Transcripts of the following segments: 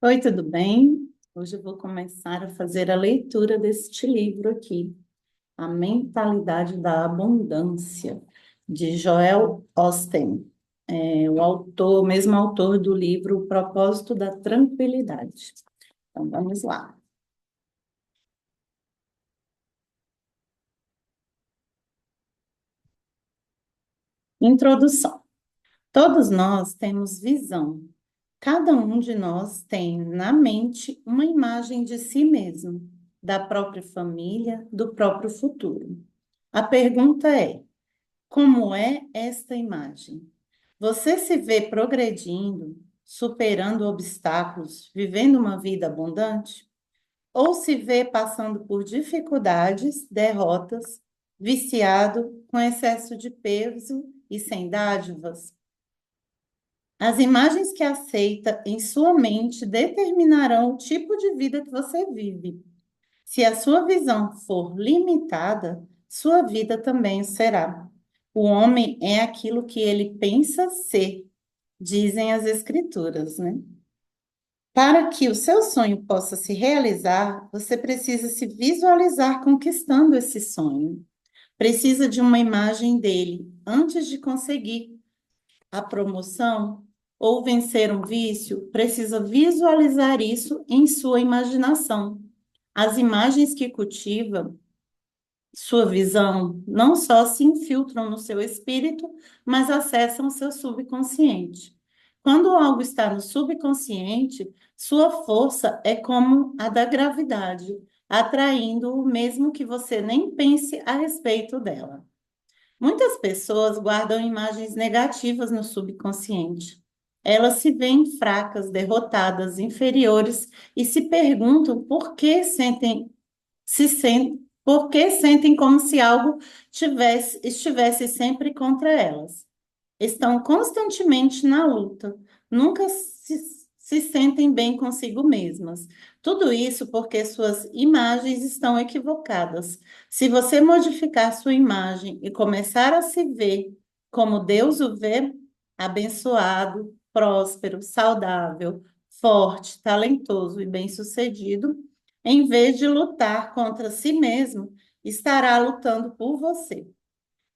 Oi, tudo bem? Hoje eu vou começar a fazer a leitura deste livro aqui, A Mentalidade da Abundância, de Joel Osteen, o autor, mesmo autor do livro O Propósito da Tranquilidade. Então, vamos lá. Introdução. Todos nós temos visão. Cada um de nós tem na mente uma imagem de si mesmo, da própria família, do próprio futuro. A pergunta é: como é esta imagem? Você se vê progredindo, superando obstáculos, vivendo uma vida abundante? Ou se vê passando por dificuldades, derrotas, viciado, com excesso de peso e sem dádivas? As imagens que aceita em sua mente determinarão o tipo de vida que você vive. Se a sua visão for limitada, sua vida também o será. O homem é aquilo que ele pensa ser, dizem as escrituras, né? Para que o seu sonho possa se realizar, você precisa se visualizar conquistando esse sonho. Precisa de uma imagem dele antes de conseguir a promoção ou vencer um vício, precisa visualizar isso em sua imaginação. As imagens que cultiva sua visão não só se infiltram no seu espírito, mas acessam o seu subconsciente. Quando algo está no subconsciente, sua força é como a da gravidade, atraindo-o mesmo que você nem pense a respeito dela. Muitas pessoas guardam imagens negativas no subconsciente. Elas se veem fracas, derrotadas, inferiores e se perguntam por que sentem como se algo estivesse sempre contra elas. Estão constantemente na luta, nunca se sentem bem consigo mesmas. Tudo isso porque suas imagens estão equivocadas. Se você modificar sua imagem e começar a se ver como Deus o vê, abençoado, próspero, saudável, forte, talentoso e bem-sucedido, em vez de lutar contra si mesmo, estará lutando por você.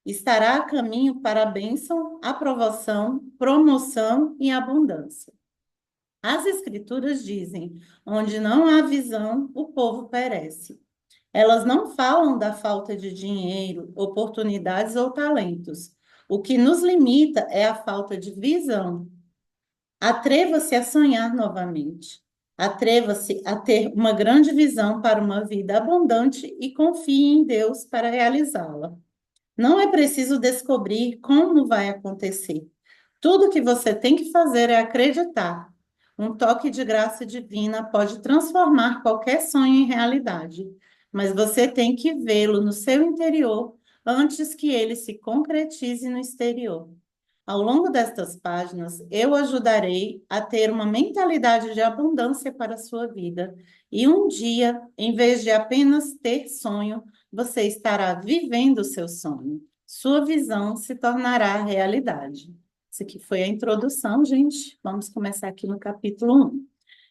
Estará a caminho para a bênção, aprovação, promoção e abundância. As Escrituras dizem: onde não há visão, o povo perece. Elas não falam da falta de dinheiro, oportunidades ou talentos. O que nos limita é a falta de visão. Atreva-se a sonhar novamente. Atreva-se a ter uma grande visão para uma vida abundante e confie em Deus para realizá-la. Não é preciso descobrir como vai acontecer. Tudo que você tem que fazer é acreditar. Um toque de graça divina pode transformar qualquer sonho em realidade, mas você tem que vê-lo no seu interior antes que ele se concretize no exterior. Ao longo destas páginas, eu ajudarei a ter uma mentalidade de abundância para a sua vida. E um dia, em vez de apenas ter sonho, você estará vivendo o seu sonho. Sua visão se tornará realidade. Isso aqui foi a introdução, gente. Vamos começar aqui no capítulo 1.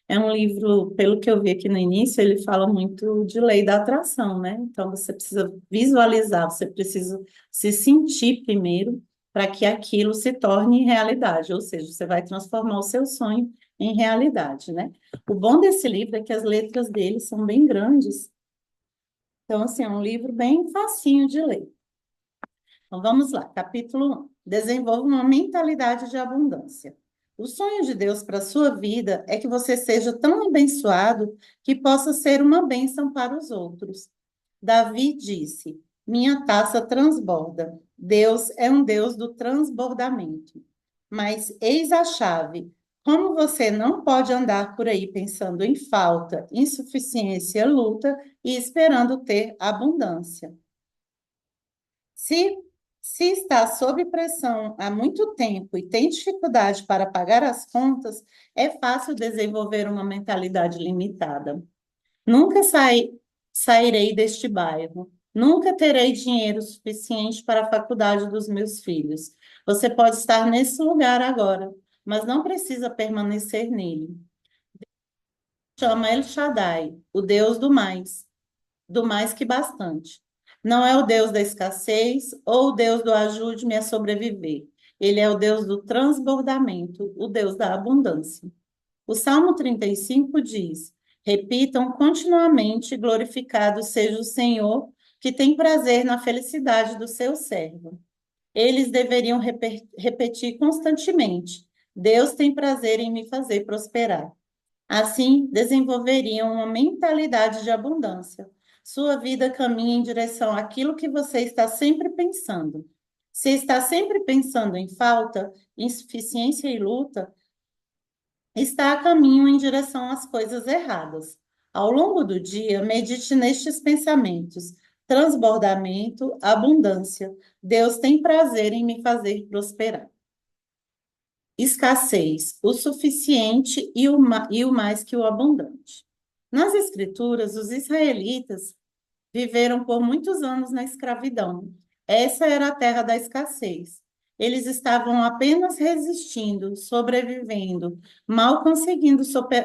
É um livro, pelo que eu vi aqui no início, ele fala muito de lei da atração, né? Então você precisa visualizar, você precisa se sentir primeiro para que aquilo se torne realidade, ou seja, você vai transformar o seu sonho em realidade, né? O bom desse livro é que as letras dele são bem grandes, então, assim, é um livro bem facinho de ler. Então, vamos lá, capítulo 1. Desenvolva uma mentalidade de abundância. O sonho de Deus para a sua vida é que você seja tão abençoado que possa ser uma bênção para os outros. Davi disse: minha taça transborda. Deus é um Deus do transbordamento. Mas eis a chave. Como você não pode andar por aí pensando em falta, insuficiência, luta e esperando ter abundância. Se, se está sob pressão há muito tempo e tem dificuldade para pagar as contas, é fácil desenvolver uma mentalidade limitada. Nunca sairei deste bairro. Nunca terei dinheiro suficiente para a faculdade dos meus filhos. Você pode estar nesse lugar agora, mas não precisa permanecer nele. chama El Shaddai, o Deus do mais que bastante. Não é o Deus da escassez ou o Deus do ajude-me a sobreviver. Ele é o Deus do transbordamento, o Deus da abundância. O Salmo 35 diz: repitam continuamente, glorificado seja o Senhor, que tem prazer na felicidade do seu servo. Eles deveriam repetir constantemente: Deus tem prazer em me fazer prosperar. Assim, desenvolveriam uma mentalidade de abundância. Sua vida caminha em direção àquilo que você está sempre pensando. Se está sempre pensando em falta, insuficiência e luta, está a caminho em direção às coisas erradas. Ao longo do dia, medite nestes pensamentos: transbordamento, abundância. Deus tem prazer em me fazer prosperar. Escassez, o suficiente e o mais que o abundante. Nas Escrituras, os israelitas viveram por muitos anos na escravidão. Essa era a terra da escassez. Eles estavam apenas resistindo, sobrevivendo, mal conseguindo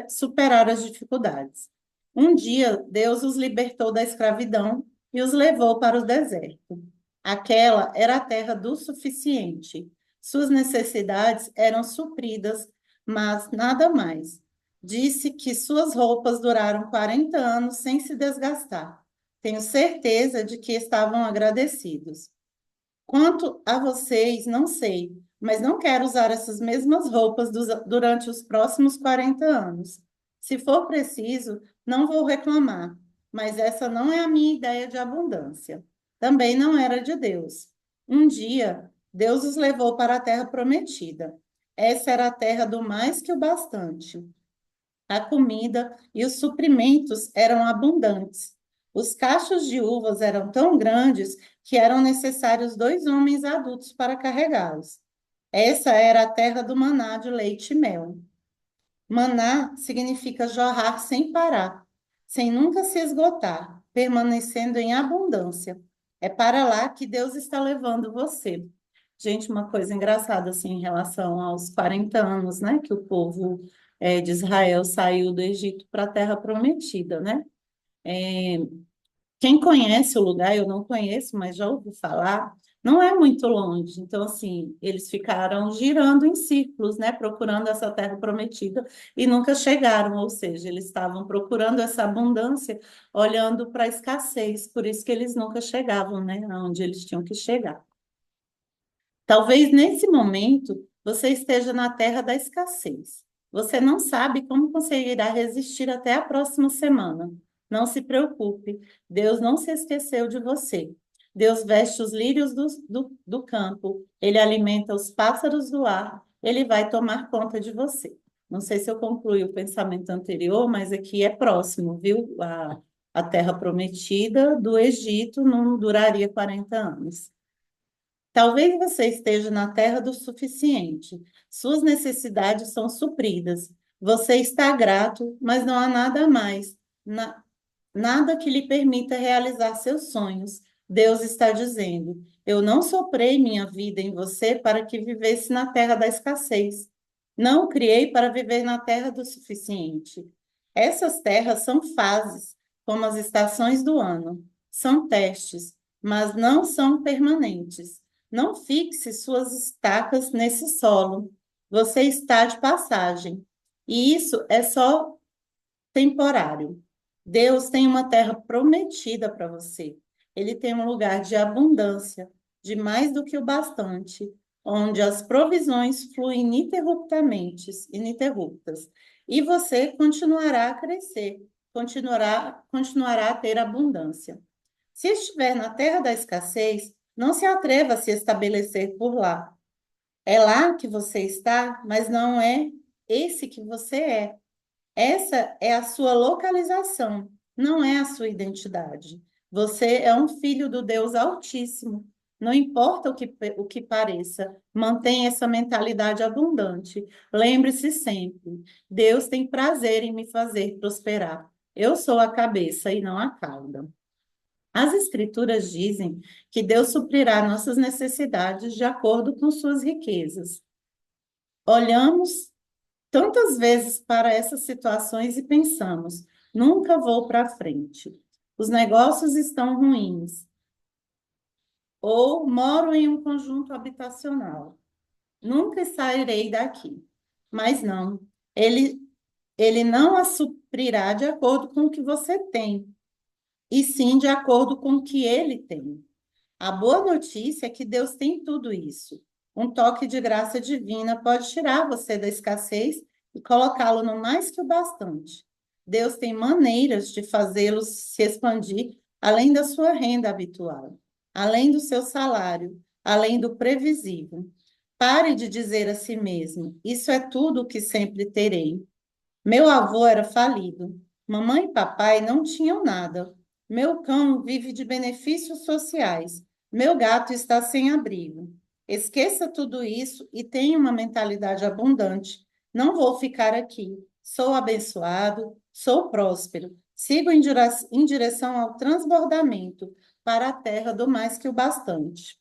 superar as dificuldades. Um dia, Deus os libertou da escravidão e os levou para o deserto. Aquela era a terra do suficiente. Suas necessidades eram supridas, mas nada mais. Disse que suas roupas duraram 40 anos sem se desgastar. Tenho certeza de que estavam agradecidos. Quanto a vocês, não sei, mas não quero usar essas mesmas roupas durante os próximos 40 anos. Se for preciso, não vou reclamar, mas essa não é a minha ideia de abundância. Também não era de Deus. Um dia, Deus os levou para a terra prometida. Essa era a terra do mais que o bastante. A comida e os suprimentos eram abundantes. Os cachos de uvas eram tão grandes que eram necessários 2 homens adultos para carregá-los. Essa era a terra do maná de leite e mel. Maná significa jorrar sem parar, sem nunca se esgotar, permanecendo em abundância. É para lá que Deus está levando você. Gente, uma coisa engraçada assim em relação aos 40 anos, né, que o povo de Israel saiu do Egito para a Terra Prometida, né? É, quem conhece o lugar, eu não conheço, mas já ouvi falar, não é muito longe. Então, assim, eles ficaram girando em círculos, né, procurando essa terra prometida e nunca chegaram, ou seja, eles estavam procurando essa abundância, olhando para a escassez, por isso que eles nunca chegavam, né, aonde eles tinham que chegar. Talvez nesse momento você esteja na terra da escassez. Você não sabe como conseguirá resistir até a próxima semana. Não se preocupe, Deus não se esqueceu de você. Deus veste os lírios do campo, ele alimenta os pássaros do ar, ele vai tomar conta de você. Não sei se eu concluí o pensamento anterior, mas aqui é próximo, viu? A terra prometida do Egito não duraria 40 anos. Talvez você esteja na terra do suficiente. Suas necessidades são supridas. Você está grato, mas não há nada a mais, nada que lhe permita realizar seus sonhos. Deus está dizendo: eu não soprei minha vida em você para que vivesse na terra da escassez. Não o criei para viver na terra do suficiente. Essas terras são fases, como as estações do ano. São testes, mas não são permanentes. Não fixe suas estacas nesse solo. Você está de passagem. E isso é só temporário. Deus tem uma terra prometida para você. Ele tem um lugar de abundância, de mais do que o bastante, onde as provisões fluem ininterruptas. E você continuará a crescer, continuará a ter abundância. Se estiver na terra da escassez, não se atreva a se estabelecer por lá. É lá que você está, mas não é esse que você é. Essa é a sua localização, não é a sua identidade. Você é um filho do Deus Altíssimo. Não importa o que pareça, mantenha essa mentalidade abundante. Lembre-se sempre: Deus tem prazer em me fazer prosperar. Eu sou a cabeça e não a cauda. As Escrituras dizem que Deus suprirá nossas necessidades de acordo com suas riquezas. Olhamos tantas vezes para essas situações e pensamos: nunca vou para frente. Os negócios estão ruins. Ou moro em um conjunto habitacional. Nunca sairei daqui. Mas não, ele, ele não a suprirá de acordo com o que você tem, e sim de acordo com o que ele tem. A boa notícia é que Deus tem tudo isso. Um toque de graça divina pode tirar você da escassez e colocá-lo no mais que o bastante. Deus tem maneiras de fazê-lo se expandir além da sua renda habitual, além do seu salário, além do previsível. Pare de dizer a si mesmo: isso é tudo o que sempre terei. Meu avô era falido. Mamãe e papai não tinham nada. Meu cão vive de benefícios sociais. Meu gato está sem abrigo. Esqueça tudo isso e tenha uma mentalidade abundante. Não vou ficar aqui. Sou abençoado, sou próspero. Sigo em direção ao transbordamento para a terra do mais que o bastante.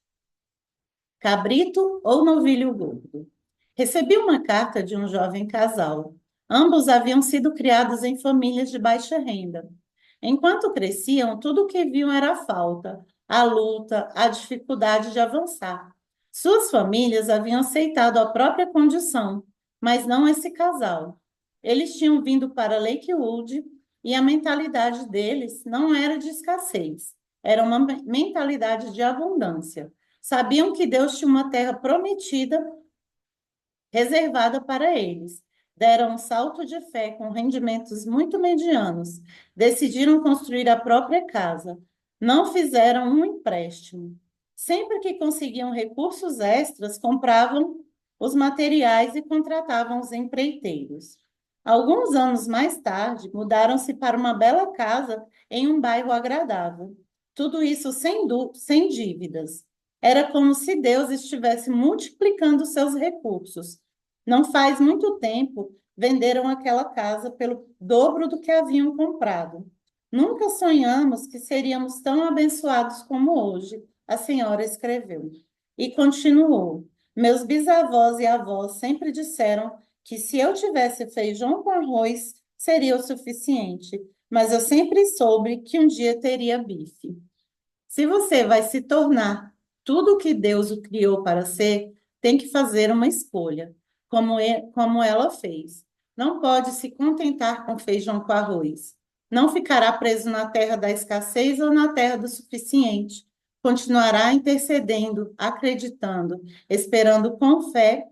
Cabrito ou novilho gordo? Recebi uma carta de um jovem casal. Ambos haviam sido criados em famílias de baixa renda. Enquanto cresciam, tudo o que viam era a falta, a luta, a dificuldade de avançar. Suas famílias haviam aceitado a própria condição, mas não esse casal. Eles tinham vindo para Lakewood e a mentalidade deles não era de escassez, era uma mentalidade de abundância. Sabiam que Deus tinha uma terra prometida reservada para eles. Deram um salto de fé com rendimentos muito medianos. Decidiram construir a própria casa. Não fizeram um empréstimo. Sempre que conseguiam recursos extras, compravam os materiais e contratavam os empreiteiros. Alguns anos mais tarde, mudaram-se para uma bela casa em um bairro agradável. Tudo isso sem dívidas. Era como se Deus estivesse multiplicando seus recursos. Não faz muito tempo, venderam aquela casa pelo dobro do que haviam comprado. Nunca sonhamos que seríamos tão abençoados como hoje, a senhora escreveu. E continuou: meus bisavós e avós sempre disseram que se eu tivesse feijão com arroz, seria o suficiente, mas eu sempre soube que um dia teria bife. Se você vai se tornar tudo o que Deus o criou para ser, tem que fazer uma escolha, como ela fez. Não pode se contentar com feijão com arroz. Não ficará preso na terra da escassez ou na terra do suficiente. Continuará intercedendo, acreditando, esperando com fé,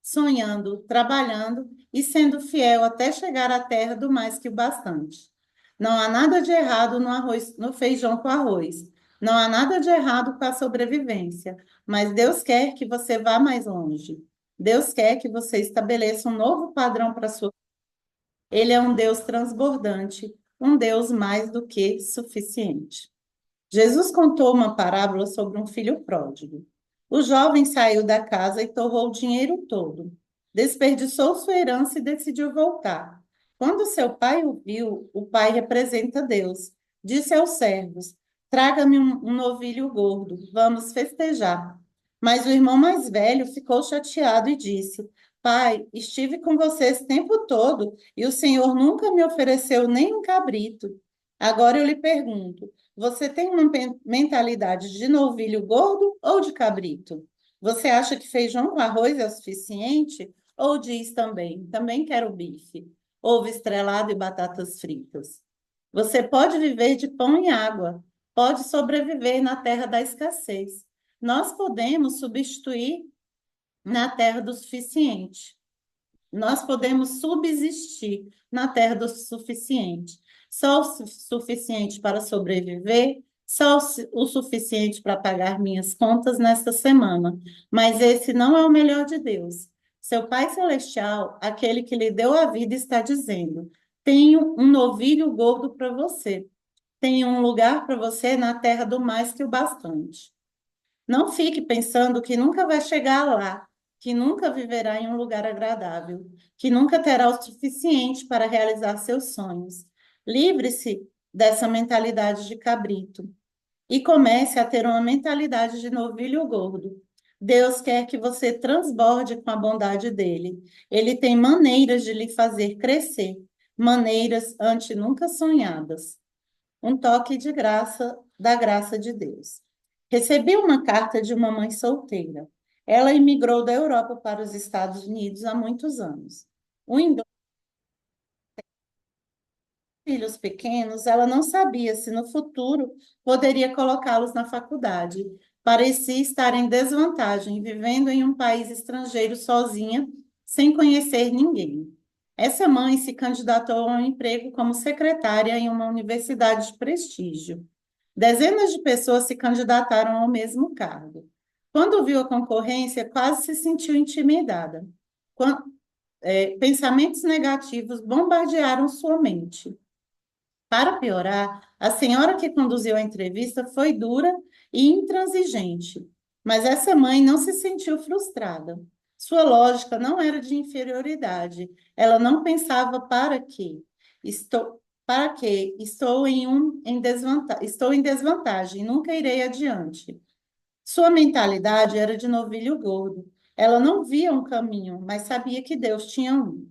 sonhando, trabalhando e sendo fiel até chegar à terra do mais que o bastante. Não há nada de errado no arroz, no feijão com arroz. Não há nada de errado com a sobrevivência, mas Deus quer que você vá mais longe. Deus quer que você estabeleça um novo padrão para a sua. Ele é um Deus transbordante, um Deus mais do que suficiente. Jesus contou uma parábola sobre um filho pródigo. O jovem saiu da casa e torrou o dinheiro todo. Desperdiçou sua herança e decidiu voltar. Quando seu pai o viu, o pai representa Deus. Disse aos servos: traga-me um novilho gordo, vamos festejar. Mas o irmão mais velho ficou chateado e disse: pai, estive com você esse tempo todo e o senhor nunca me ofereceu nem um cabrito. Agora eu lhe pergunto: você tem uma mentalidade de novilho gordo ou de cabrito? Você acha que feijão com arroz é o suficiente? Ou diz também quero bife, ovo estrelado e batatas fritas? Você pode viver de pão e água, pode sobreviver na terra da escassez. Nós podemos substituir na terra do suficiente. Nós podemos subsistir na terra do suficiente. Só o suficiente para sobreviver, só o suficiente para pagar minhas contas nesta semana. Mas esse não é o melhor de Deus. Seu Pai Celestial, aquele que lhe deu a vida, está dizendo: tenho um novilho gordo para você. Tenho um lugar para você na terra do mais que o bastante. Não fique pensando que nunca vai chegar lá, que nunca viverá em um lugar agradável, que nunca terá o suficiente para realizar seus sonhos. Livre-se dessa mentalidade de cabrito e comece a ter uma mentalidade de novilho gordo. Deus quer que você transborde com a bondade dele. Ele tem maneiras de lhe fazer crescer, maneiras antes nunca sonhadas. Um toque de graça, da graça de Deus. Recebi uma carta de uma mãe solteira. Ela imigrou da Europa para os Estados Unidos há muitos anos. O filhos pequenos, ela não sabia se no futuro poderia colocá-los na faculdade. Parecia estar em desvantagem, vivendo em um país estrangeiro sozinha, sem conhecer ninguém. Essa mãe se candidatou a um emprego como secretária em uma universidade de prestígio. Dezenas de pessoas se candidataram ao mesmo cargo. Quando viu a concorrência, quase se sentiu intimidada. Pensamentos negativos bombardearam sua mente. Para piorar, a senhora que conduziu a entrevista foi dura e intransigente, mas essa mãe não se sentiu frustrada. Sua lógica não era de inferioridade. Ela não pensava para quê? Para quê? Estou em desvantagem, nunca irei adiante. Sua mentalidade era de novilho gordo. Ela não via um caminho, mas sabia que Deus tinha um.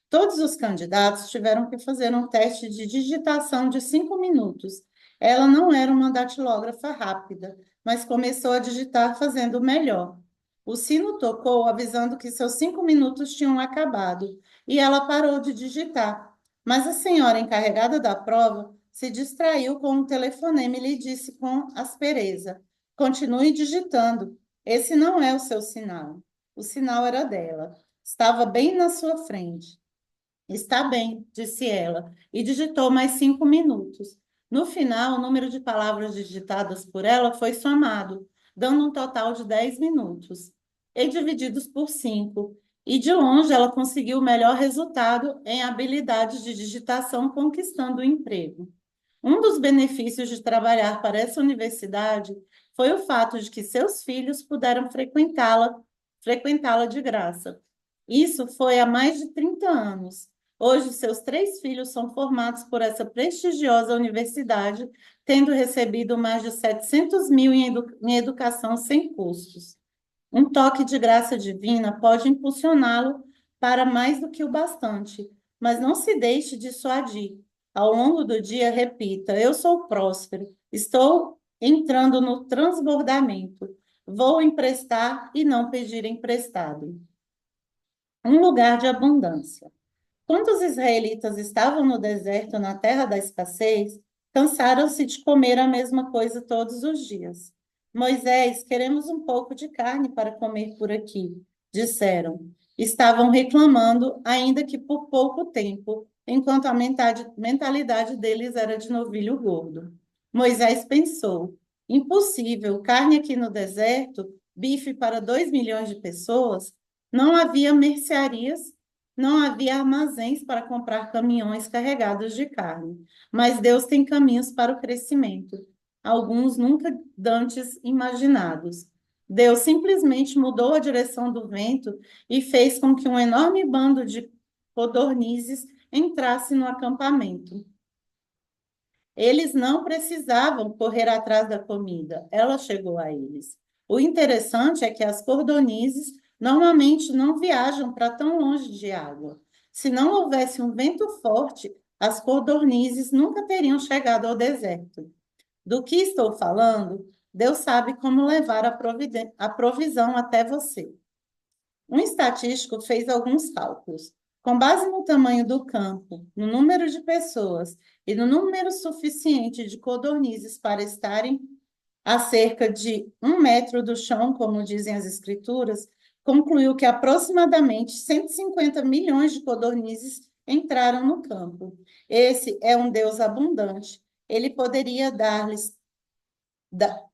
Todos os candidatos tiveram que fazer um teste de digitação de 5 minutos. Ela não era uma datilógrafa rápida, mas começou a digitar fazendo melhor. O sino tocou, avisando que seus 5 minutos tinham acabado, e ela parou de digitar. Mas a senhora encarregada da prova se distraiu com um telefonema e lhe disse com aspereza: Continue digitando. Esse não é o seu sinal. O sinal era dela. Estava bem na sua frente. Está bem, disse ela, e digitou mais 5 minutos. No final, o número de palavras digitadas por ela foi somado, dando um total de 10 minutos, e divididos por 5. E de longe ela conseguiu o melhor resultado em habilidades de digitação, conquistando o emprego. Um dos benefícios de trabalhar para essa universidade foi o fato de que seus filhos puderam frequentá-la de graça. Isso foi há mais de 30 anos. Hoje, seus 3 filhos são formados por essa prestigiosa universidade, tendo recebido mais de 700 mil em educação sem custos. Um toque de graça divina pode impulsioná-lo para mais do que o bastante, mas não se deixe dissuadir. Ao longo do dia, repita: Eu sou próspero, estou entrando no transbordamento, vou emprestar e não pedir emprestado. Um lugar de abundância. Quando os israelitas estavam no deserto, na terra da escassez, cansaram-se de comer a mesma coisa todos os dias. Moisés, queremos um pouco de carne para comer por aqui, disseram. Estavam reclamando, ainda que por pouco tempo, enquanto a mentalidade deles era de novilho gordo. Moisés pensou: impossível, carne aqui no deserto, bife para 2 milhões de pessoas. Não havia mercearias, não havia armazéns para comprar caminhões carregados de carne, mas Deus tem caminhos para o crescimento, alguns nunca dantes imaginados. Deus simplesmente mudou a direção do vento e fez com que um enorme bando de codornizes entrasse no acampamento. Eles não precisavam correr atrás da comida, ela chegou a eles. O interessante é que as cordonizes normalmente não viajam para tão longe de água. Se não houvesse um vento forte, as codornizes nunca teriam chegado ao deserto. Do que estou falando? Deus sabe como levar a provisão até você. Um estatístico fez alguns cálculos. Com base no tamanho do campo, no número de pessoas e no número suficiente de codornizes para estarem a cerca de 1 metro do chão, como dizem as escrituras, concluiu que aproximadamente 150 milhões de codornizes entraram no campo. Esse é um Deus abundante. Ele poderia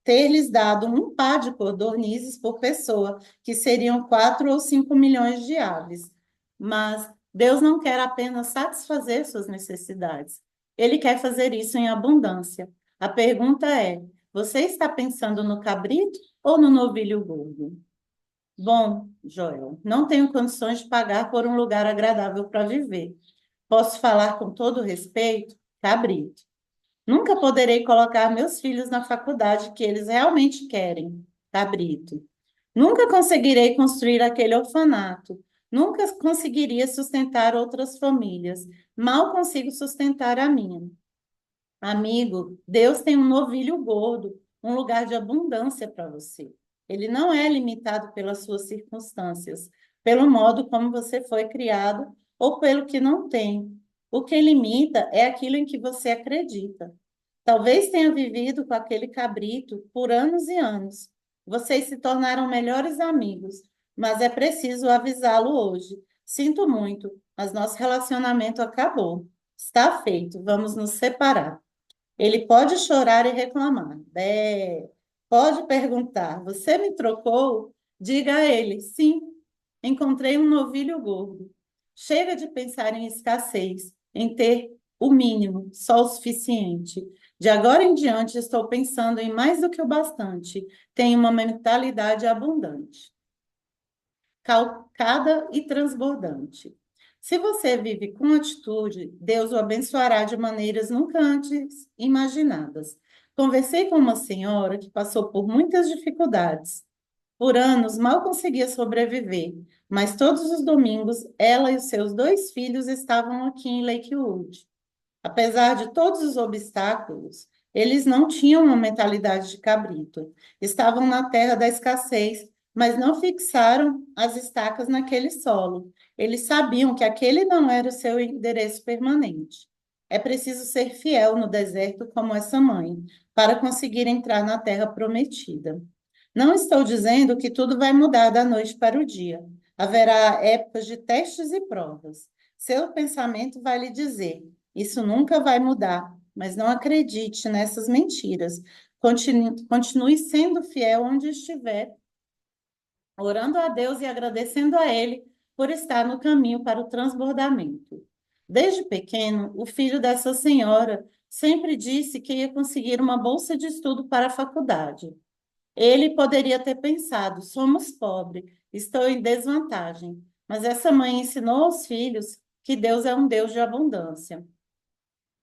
ter-lhes dado um par de codornizes por pessoa, que seriam 4 ou 5 milhões de aves. Mas Deus não quer apenas satisfazer suas necessidades. Ele quer fazer isso em abundância. A pergunta é: você está pensando no cabrito ou no novilho gordo? Bom, Joel, não tenho condições de pagar por um lugar agradável para viver. Posso falar com todo respeito? Cabrito. Nunca poderei colocar meus filhos na faculdade que eles realmente querem. Cabrito. Nunca conseguirei construir aquele orfanato. Nunca conseguiria sustentar outras famílias. Mal consigo sustentar a minha. Amigo, Deus tem um novilho gordo, um lugar de abundância para você. Ele não é limitado pelas suas circunstâncias, pelo modo como você foi criado ou pelo que não tem. O que limita é aquilo em que você acredita. Talvez tenha vivido com aquele cabrito por anos e anos. Vocês se tornaram melhores amigos, mas é preciso avisá-lo hoje. Sinto muito, mas nosso relacionamento acabou. Está feito, vamos nos separar. Ele pode chorar e reclamar. Pode perguntar: Você me trocou? Diga a ele: Sim, encontrei um novilho gordo. Chega de pensar em escassez, em ter o mínimo, só o suficiente. De agora em diante, estou pensando em mais do que o bastante. Tenho uma mentalidade abundante, calcada e transbordante. Se você vive com atitude, Deus o abençoará de maneiras nunca antes imaginadas. Conversei com uma senhora que passou por muitas dificuldades. Por anos, mal conseguia sobreviver, mas todos os domingos, ela e os seus dois filhos estavam aqui em Lakewood. Apesar de todos os obstáculos, eles não tinham uma mentalidade de cabrito. Estavam na terra da escassez, mas não fixaram as estacas naquele solo. Eles sabiam que aquele não era o seu endereço permanente. É preciso ser fiel no deserto como essa mãe, para conseguir entrar na terra prometida. Não estou dizendo que tudo vai mudar da noite para o dia. Haverá épocas de testes e provas. Seu pensamento vai lhe dizer: isso nunca vai mudar, mas não acredite nessas mentiras. Continue sendo fiel onde estiver, orando a Deus e agradecendo a Ele por estar no caminho para o transbordamento. Desde pequeno, o filho dessa senhora sempre disse que ia conseguir uma bolsa de estudo para a faculdade. Ele poderia ter pensado: somos pobres, estou em desvantagem. Mas essa mãe ensinou aos filhos que Deus é um Deus de abundância.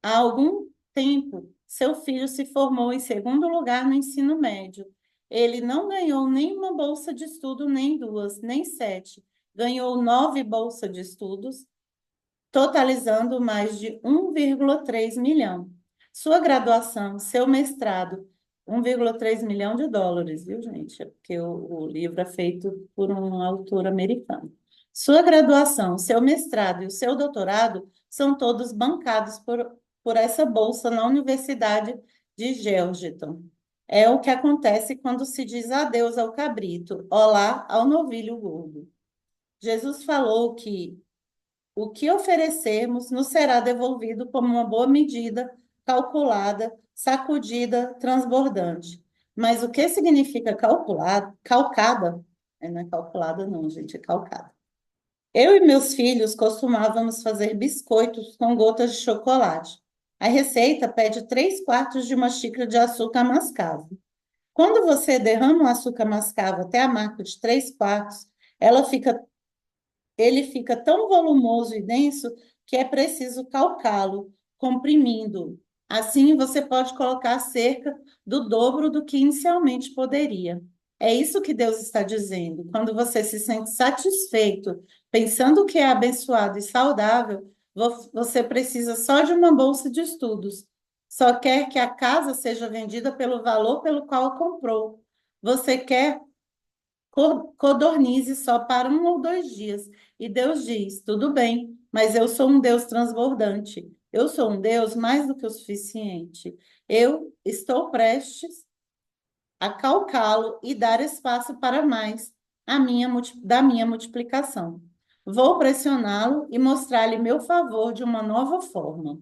Há algum tempo, seu filho se formou em segundo lugar no ensino médio. Ele não ganhou nenhuma bolsa de estudo, nem duas, nem sete. Ganhou 9 bolsas de estudos, totalizando mais de 1,3 milhão. Sua graduação, seu mestrado, 1,3 milhão de dólares, viu, gente? É porque o livro é feito por um autor americano. Sua graduação, seu mestrado e o seu doutorado são todos bancados por essa bolsa na Universidade de Georgetown. É o que acontece quando se diz adeus ao cabrito, olá ao novilho gordo. Jesus falou que o que oferecermos nos será devolvido como uma boa medida, calculada, sacudida, transbordante. Mas o que significa calculada, calcada? Não é calculada, não, gente, é calcada. Eu e meus filhos costumávamos fazer biscoitos com gotas de chocolate. A receita pede 3 quartos de uma xícara de açúcar mascavo. Quando você derrama o açúcar mascavo até a marca de 3 quartos, ela fica ele fica tão volumoso e denso que é preciso calcá-lo, comprimindo. Assim, você pode colocar cerca do dobro do que inicialmente poderia. É isso que Deus está dizendo. Quando você se sente satisfeito, pensando que é abençoado e saudável, você precisa só de uma bolsa de estudos. Só quer que a casa seja vendida pelo valor pelo qual comprou. Você quer codornize só para 1 ou 2 dias. E Deus diz: tudo bem, mas eu sou um Deus transbordante. Eu sou um Deus mais do que o suficiente. Eu estou prestes a calcá-lo e dar espaço para mais da minha multiplicação. Vou pressioná-lo e mostrar-lhe meu favor de uma nova forma.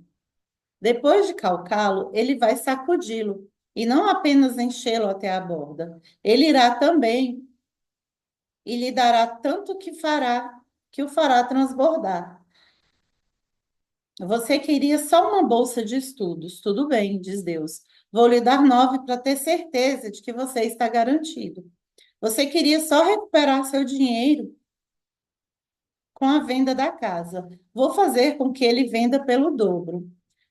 Depois de calcá-lo, ele vai sacudi-lo e não apenas enchê-lo até a borda. Ele irá também e lhe dará tanto que o fará transbordar. Você queria só uma bolsa de estudos, tudo bem, diz Deus. Vou lhe dar 9 para ter certeza de que você está garantido. Você queria só recuperar seu dinheiro com a venda da casa. Vou fazer com que ele venda pelo dobro.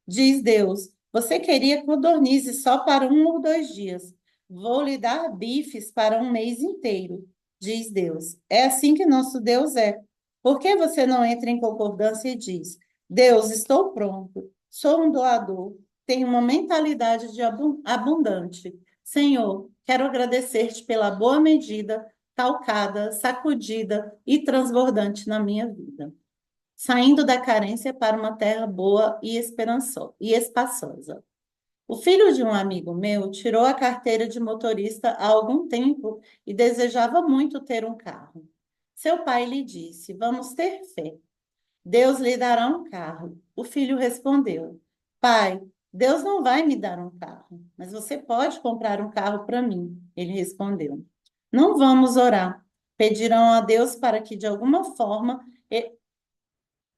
Diz Deus, você queria codornize só para 1 ou 2 dias. Vou lhe dar bifes para um mês inteiro. diz Deus. É assim que nosso Deus é. Por que você não entra em concordância e diz: Deus, estou pronto, sou um doador, tenho uma mentalidade de abundante. Senhor, quero agradecer-te pela boa medida, calcada, sacudida e transbordante na minha vida, saindo da carência para uma terra boa e e espaçosa. O filho de um amigo meu tirou a carteira de motorista há algum tempo e desejava muito ter um carro. Seu pai lhe disse: Vamos ter fé. Deus lhe dará um carro. O filho respondeu: Pai, Deus não vai me dar um carro, mas você pode comprar um carro para mim. Ele respondeu: Não vamos orar. Pedirão a Deus para que de alguma forma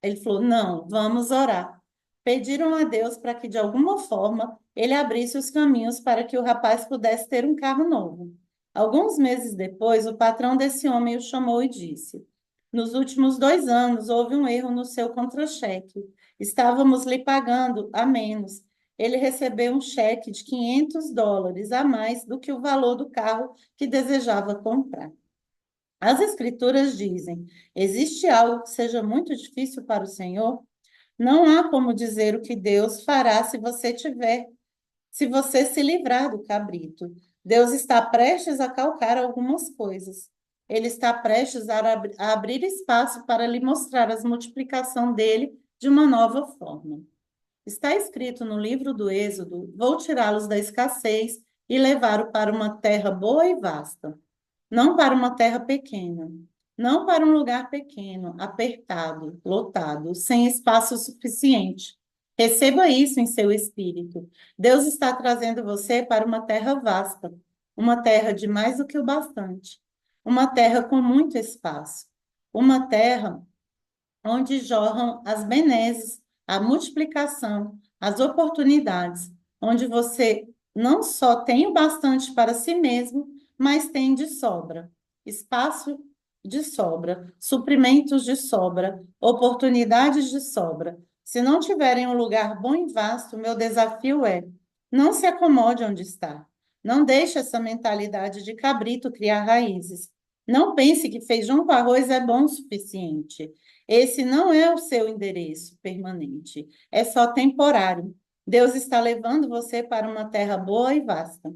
ele falou: Não, vamos orar. Pediram a Deus para que, de alguma forma, ele abrisse os caminhos para que o rapaz pudesse ter um carro novo. Alguns meses depois, o patrão desse homem o chamou e disse: Nos últimos 2 anos, houve um erro no seu contra-cheque. Estávamos lhe pagando a menos. Ele recebeu um cheque de US$ 500 a mais do que o valor do carro que desejava comprar. As Escrituras dizem: existe algo que seja muito difícil para o Senhor? Não há como dizer o que Deus fará se você se livrar do cabrito. Deus está prestes a calcar algumas coisas. Ele está prestes a abrir espaço para lhe mostrar a multiplicação dele de uma nova forma. Está escrito no livro do Êxodo: Vou tirá-los da escassez e levá-los para uma terra boa e vasta, não para uma terra pequena, não para um lugar pequeno, apertado, lotado, sem espaço suficiente. Receba isso em seu espírito. Deus está trazendo você para uma terra vasta, uma terra de mais do que o bastante, uma terra com muito espaço, uma terra onde jorram as benesses, a multiplicação, as oportunidades, onde você não só tem o bastante para si mesmo, mas tem de sobra, espaço de sobra, suprimentos de sobra, oportunidades de sobra. Se não tiverem um lugar bom e vasto, meu desafio é: não se acomode onde está. Não deixe essa mentalidade de cabrito criar raízes. Não pense que feijão com arroz é bom o suficiente. Esse não é o seu endereço permanente, é só temporário. Deus está levando você para uma terra boa e vasta.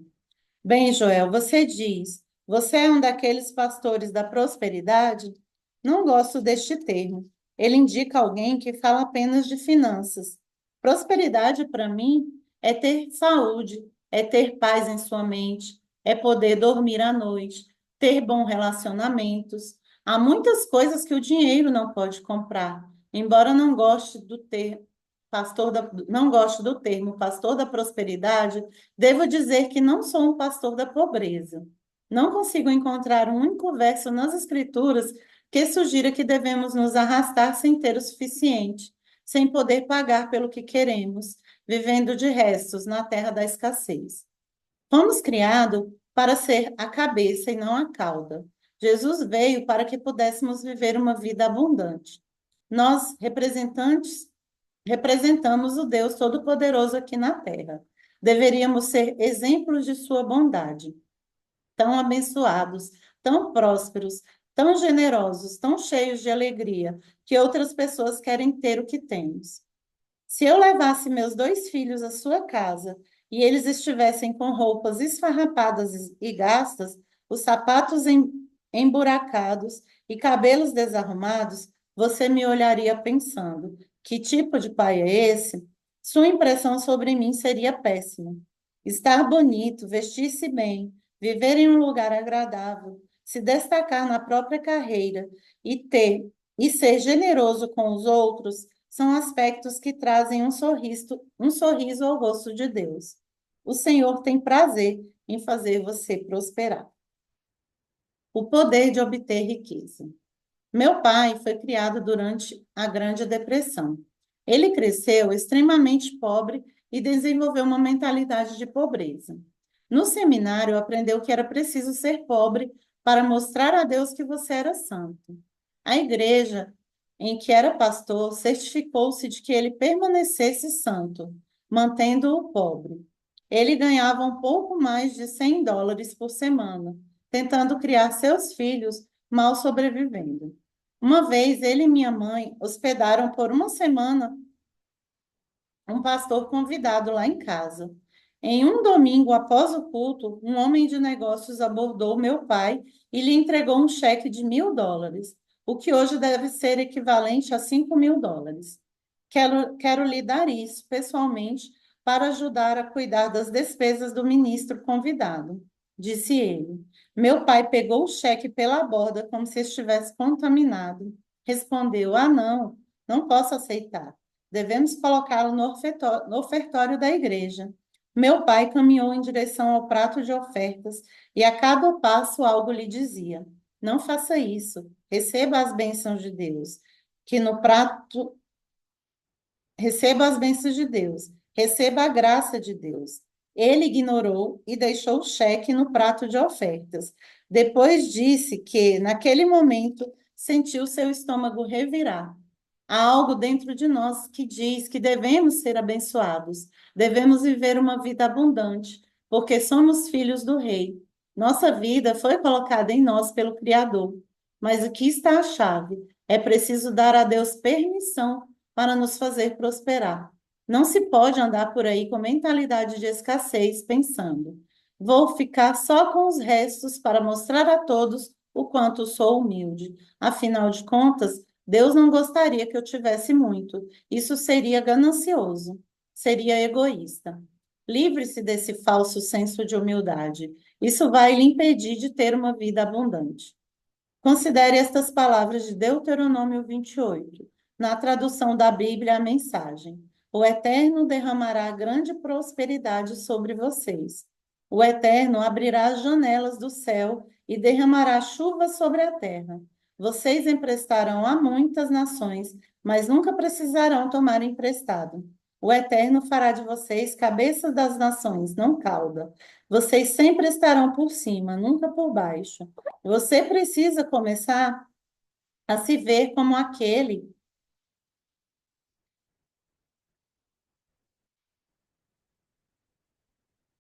Bem, Joel, você diz, você é um daqueles pastores da prosperidade? Não gosto deste termo. Ele indica alguém que fala apenas de finanças. Prosperidade, para mim, é ter saúde, é ter paz em sua mente, é poder dormir à noite, ter bons relacionamentos. Há muitas coisas que o dinheiro não pode comprar. Embora não goste do ter não goste do termo pastor da prosperidade, devo dizer que não sou um pastor da pobreza. Não consigo encontrar um único verso nas Escrituras que sugira que devemos nos arrastar sem ter o suficiente, sem poder pagar pelo que queremos, vivendo de restos na terra da escassez. Fomos criados para ser a cabeça e não a cauda. Jesus veio para que pudéssemos viver uma vida abundante. Nós, representamos o Deus Todo-Poderoso aqui na Terra. Deveríamos ser exemplos de sua bondade, tão abençoados, tão prósperos, tão generosos, tão cheios de alegria, que outras pessoas querem ter o que temos. Se eu levasse meus 2 filhos à sua casa e eles estivessem com roupas esfarrapadas e gastas, os sapatos emburacados e cabelos desarrumados, você me olharia pensando: que tipo de pai é esse? Sua impressão sobre mim seria péssima. Estar bonito, vestir-se bem, viver em um lugar agradável, se destacar na própria carreira e ter e ser generoso com os outros são aspectos que trazem um sorriso ao rosto de Deus. O Senhor tem prazer em fazer você prosperar. O poder de obter riqueza. Meu pai foi criado durante a Grande Depressão. Ele cresceu extremamente pobre e desenvolveu uma mentalidade de pobreza. No seminário, aprendeu que era preciso ser pobre para mostrar a Deus que você era santo. A igreja em que era pastor certificou-se de que ele permanecesse santo, mantendo-o pobre. Ele ganhava um pouco mais de US$ 100 por semana tentando criar seus filhos, mal sobrevivendo. Uma vez, ele e minha mãe hospedaram por uma semana um pastor convidado lá em casa. Em um domingo após o culto, um homem de negócios abordou meu pai e lhe entregou um cheque de US$ 1.000, o que hoje deve ser equivalente a US$ 5.000. Quero lhe dar isso pessoalmente para ajudar a cuidar das despesas do ministro convidado, disse ele. Meu pai pegou o cheque pela borda como se estivesse contaminado. Respondeu: Ah, não, não posso aceitar. Devemos colocá-lo no ofertório da igreja. Meu pai caminhou em direção ao prato de ofertas e a cada passo algo lhe dizia: Não faça isso, receba as bênçãos de Deus, que no prato receba as bênçãos de Deus, receba a graça de Deus. Ele ignorou e deixou o cheque no prato de ofertas. Depois disse que, naquele momento, sentiu seu estômago revirar. Há algo dentro de nós que diz que devemos ser abençoados, devemos viver uma vida abundante, porque somos filhos do Rei. Nossa vida foi colocada em nós pelo Criador. Mas o que está a chave? É preciso dar a Deus permissão para nos fazer prosperar. Não se pode andar por aí com mentalidade de escassez, pensando: vou ficar só com os restos para mostrar a todos o quanto sou humilde. Afinal de contas, Deus não gostaria que eu tivesse muito. Isso seria ganancioso, seria egoísta. Livre-se desse falso senso de humildade. Isso vai lhe impedir de ter uma vida abundante. Considere estas palavras de Deuteronômio 28, na tradução da Bíblia, a mensagem: O Eterno derramará grande prosperidade sobre vocês. O Eterno abrirá as janelas do céu e derramará chuva sobre a terra. Vocês emprestarão a muitas nações, mas nunca precisarão tomar emprestado. O Eterno fará de vocês cabeça das nações, não cauda. Vocês sempre estarão por cima, nunca por baixo. Você precisa começar a se ver como aquele.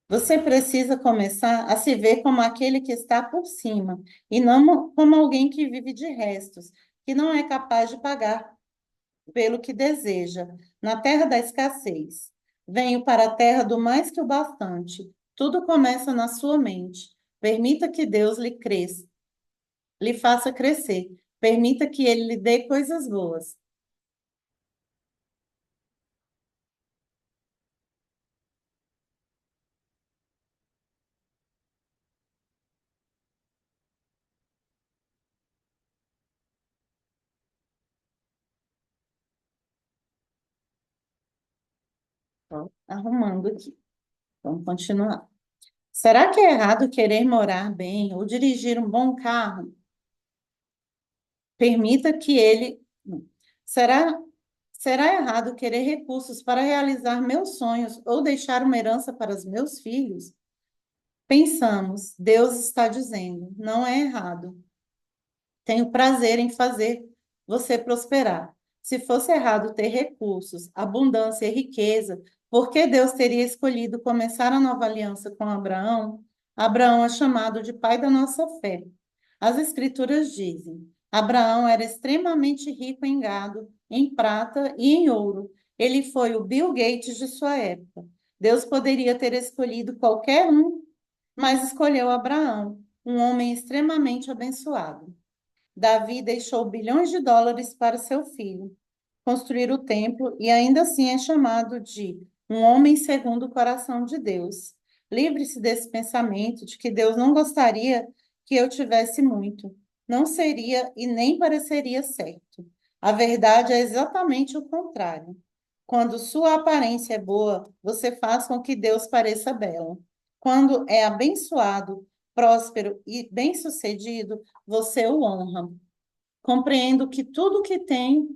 Você precisa começar a se ver como aquele que está por cima, e não como alguém que vive de restos, que não é capaz de pagar pelo que deseja, na terra da escassez. Venho para a terra do mais que o bastante. Tudo começa na sua mente. Permita que Deus lhe cresça, lhe faça crescer. Permita que ele lhe dê coisas boas. Ó, arrumando aqui. Vamos continuar. Será que é errado querer morar bem ou dirigir um bom carro? Permita que ele. Não. Será, será errado querer recursos para realizar meus sonhos ou deixar uma herança para os meus filhos? Pensamos, Deus está dizendo, não é errado. Tenho prazer em fazer você prosperar. Se fosse errado ter recursos, abundância e riqueza, por que Deus teria escolhido começar a nova aliança com Abraão? Abraão é chamado de pai da nossa fé. As Escrituras dizem: Abraão era extremamente rico em gado, em prata e em ouro. Ele foi o Bill Gates de sua época. Deus poderia ter escolhido qualquer um, mas escolheu Abraão, um homem extremamente abençoado. Davi deixou bilhões de dólares para seu filho construir o templo e ainda assim é chamado de um homem segundo o coração de Deus. Livre-se desse pensamento de que Deus não gostaria que eu tivesse muito. Não seria e nem pareceria certo. A verdade é exatamente o contrário. Quando sua aparência é boa, você faz com que Deus pareça belo. Quando é abençoado, próspero e bem-sucedido, você o honra. Compreendo que tudo que tem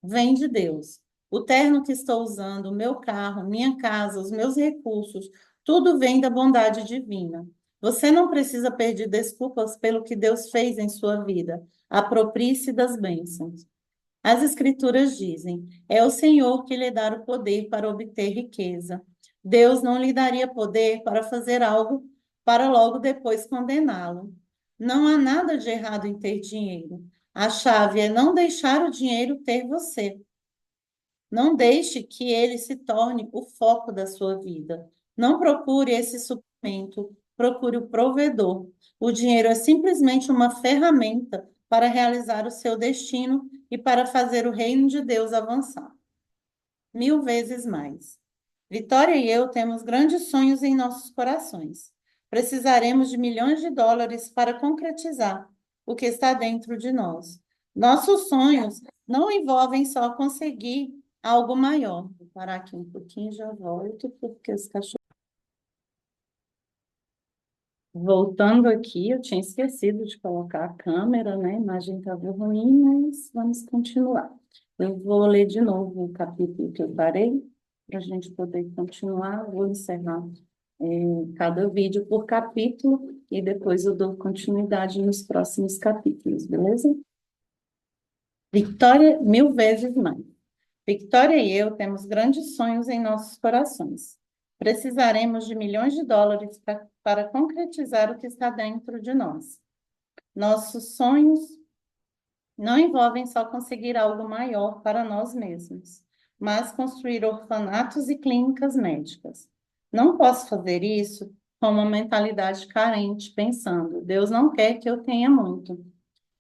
vem de Deus. O terno que estou usando, o meu carro, minha casa, os meus recursos, tudo vem da bondade divina. Você não precisa pedir desculpas pelo que Deus fez em sua vida. Aproprie-se das bênçãos. As Escrituras dizem: é o Senhor que lhe dá o poder para obter riqueza. Deus não lhe daria poder para fazer algo para logo depois condená-lo. Não há nada de errado em ter dinheiro. A chave é não deixar o dinheiro ter você. Não deixe que ele se torne o foco da sua vida. Não procure esse suplemento, procure o provedor. O dinheiro é simplesmente uma ferramenta para realizar o seu destino e para fazer o reino de Deus avançar. 1000 vezes mais. Vitória e eu temos grandes sonhos em nossos corações. Precisaremos de milhões de dólares para concretizar o que está dentro de nós. Nossos sonhos não envolvem só conseguir algo maior. Vou parar aqui um pouquinho e já volto, porque os cachorros. Voltando aqui, eu tinha esquecido de colocar a câmera, né? A imagem estava ruim, mas vamos continuar. Eu vou ler de novo o capítulo que eu parei, para a gente poder continuar. Vou encerrar cada vídeo por capítulo e depois eu dou continuidade nos próximos capítulos, beleza? Vitória, 1000 vezes mais. Victoria e eu temos grandes sonhos em nossos corações. Precisaremos de milhões de dólares para concretizar o que está dentro de nós. Nossos sonhos não envolvem só conseguir algo maior para nós mesmos, mas construir orfanatos e clínicas médicas. Não posso fazer isso com uma mentalidade carente, pensando, Deus não quer que eu tenha muito.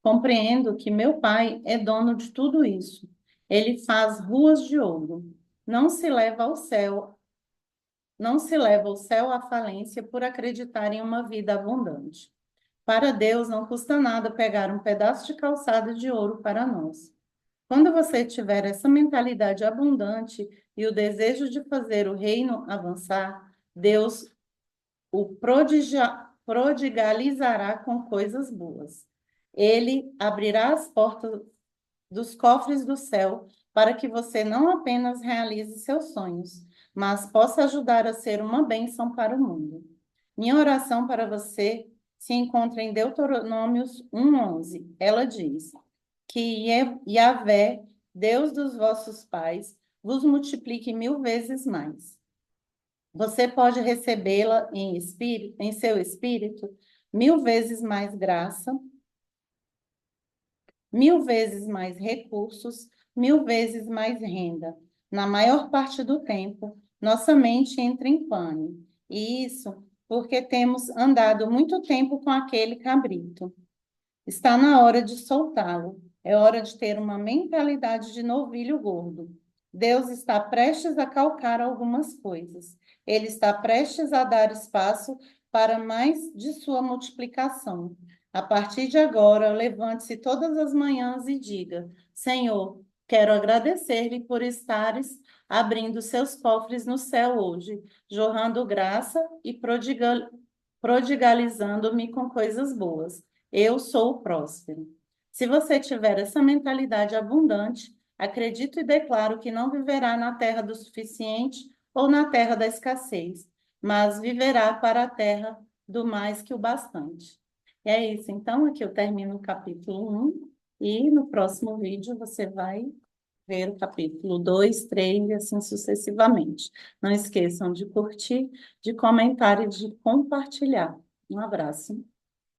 Compreendo que meu pai é dono de tudo isso. Ele faz ruas de ouro. Não se leva ao céu, não se leva o céu à falência por acreditar em uma vida abundante. Para Deus não custa nada pegar um pedaço de calçada de ouro para nós. Quando você tiver essa mentalidade abundante e o desejo de fazer o reino avançar, Deus o prodigalizará com coisas boas. Ele abrirá as portas dos cofres do céu para que você não apenas realize seus sonhos, mas possa ajudar a ser uma bênção para o mundo. Minha oração para você se encontra em Deuteronômios 1:11. Ela diz que Yahvé, Deus dos vossos pais, vos multiplique 1000 vezes mais. Você pode recebê-la em espírito, em seu espírito, 1000 vezes mais graça, 1000 vezes mais recursos, 1000 vezes mais renda. Na maior parte do tempo, nossa mente entra em pane. E isso porque temos andado muito tempo com aquele cabrito. Está na hora de soltá-lo. É hora de ter uma mentalidade de novilho gordo. Deus está prestes a calcar algumas coisas. Ele está prestes a dar espaço para mais de sua multiplicação. A partir de agora, levante-se todas as manhãs e diga: Senhor, quero agradecer-lhe por estares abrindo seus cofres no céu hoje, jorrando graça e prodigalizando-me com coisas boas. Eu sou o próspero. Se você tiver essa mentalidade abundante, acredito e declaro que não viverá na terra do suficiente ou na terra da escassez, mas viverá para a terra do mais que o bastante. E é isso. Então, aqui eu termino o capítulo 1 e no próximo vídeo você vai ver o capítulo 2, 3 e assim sucessivamente. Não esqueçam de curtir, de comentar e de compartilhar. Um abraço.